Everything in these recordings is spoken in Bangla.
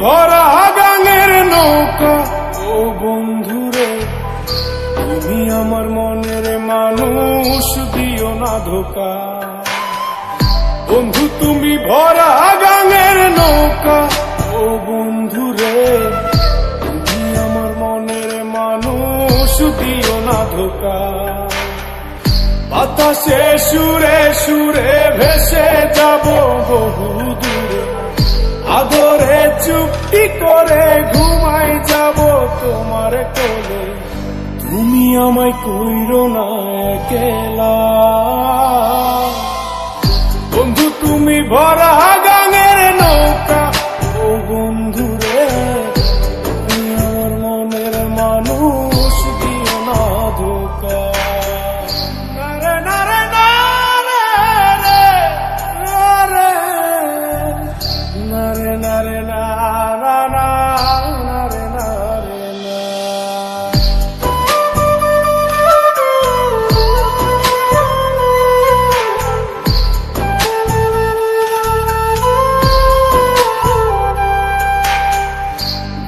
ভরা গাঙের নৌকা ও বন্ধুরে, তুমি আমার মনের মানুষ, দিও না ধোকা। বন্ধু তুমি ভরা গাঙের নৌকা ও বন্ধুরে, তুমি আমার মনের মানুষ, দিও না ধোকা। বাতাসে সুরে সুরে ভেসে যাব বহু দূরে, আদরে চুপটি করে ঘুমাই যাব তোমার কোলে। তুমি আমায় কইরো না একলা, বন্ধু তুমি ভরা গাঙের নৌকা ও বন্ধুরে, তুমি আমার মনের মানুষ, দিও না ধোকা।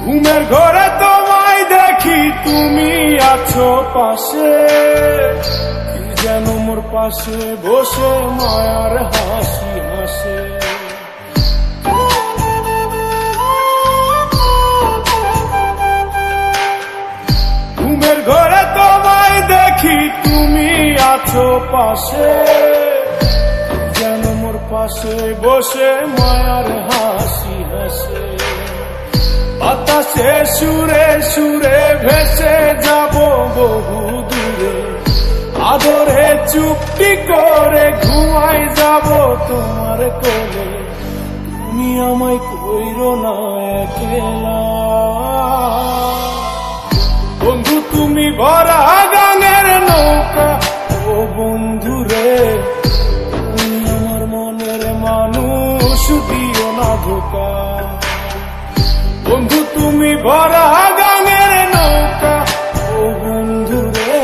ঘুমের ঘরে তোমায় দেখি, তুমি আছো পাশে, কি যেন মোর পাশে বসে মায়ার হাসি হাসে। ঘুমের ঘরে তোমায় দেখি, তুমি আছো পাশে, কি যেন মোর পাশে বসে মায়ার হাসি হাসে। বাতাসে সুরে সুরে ভেসে যাব বহু দূরে, আদরে চুপটি করে ঘুমাই যাব তোমার কোলে। তুমি আমায় কইরো না একলা, বন্ধু তুমি ভরা গাঙের নৌকা ও বন্ধুরে, তুমি আমার মনের মানুষ, দিও না ধোকা। বন্ধু তুমি ভরা গাঙের নৌকা ও বন্ধুরে,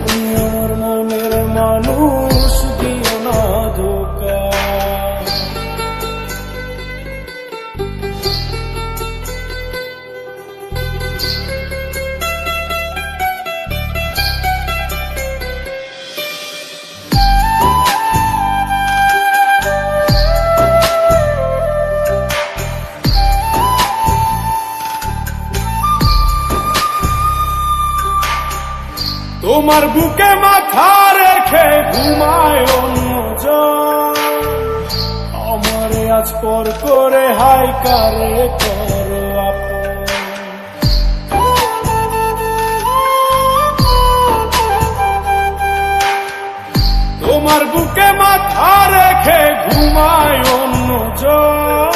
তুমি আমার মনের মানুষ, দিও না ধোকা। তোমার বুকে মাথা রেখে ঘুমায় অন্যজন, আমারে আজ পর করে হাই কারে করো আপন। তোমার বুকে মাথা রেখে ঘুমায় অন্যজন,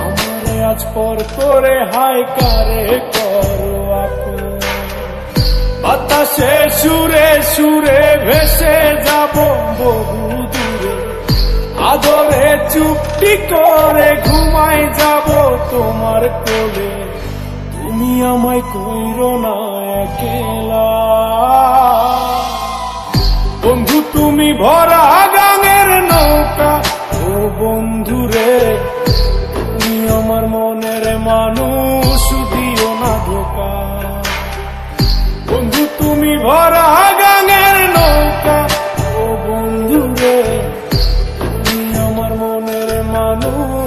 আমারে আজ পর করে হাই কারে করো আপন। বাতাসে সুরে সুরে ভেসে যাব বহু দূরে, আদরে চুপটি করে ঘুমাই যাব তোমার কোলে। তুমি আমায় কইরো না একলা, বন্ধু তুমি ভরা গাঙের নৌকা ও বন্ধুরে, তুমি আমার মনের মানুষ, দিও না ধোকা। বন্ধু তুমি ভরা গাঙের নৌকা ও বন্ধুরে, তুমি আমার মনের মানুষ।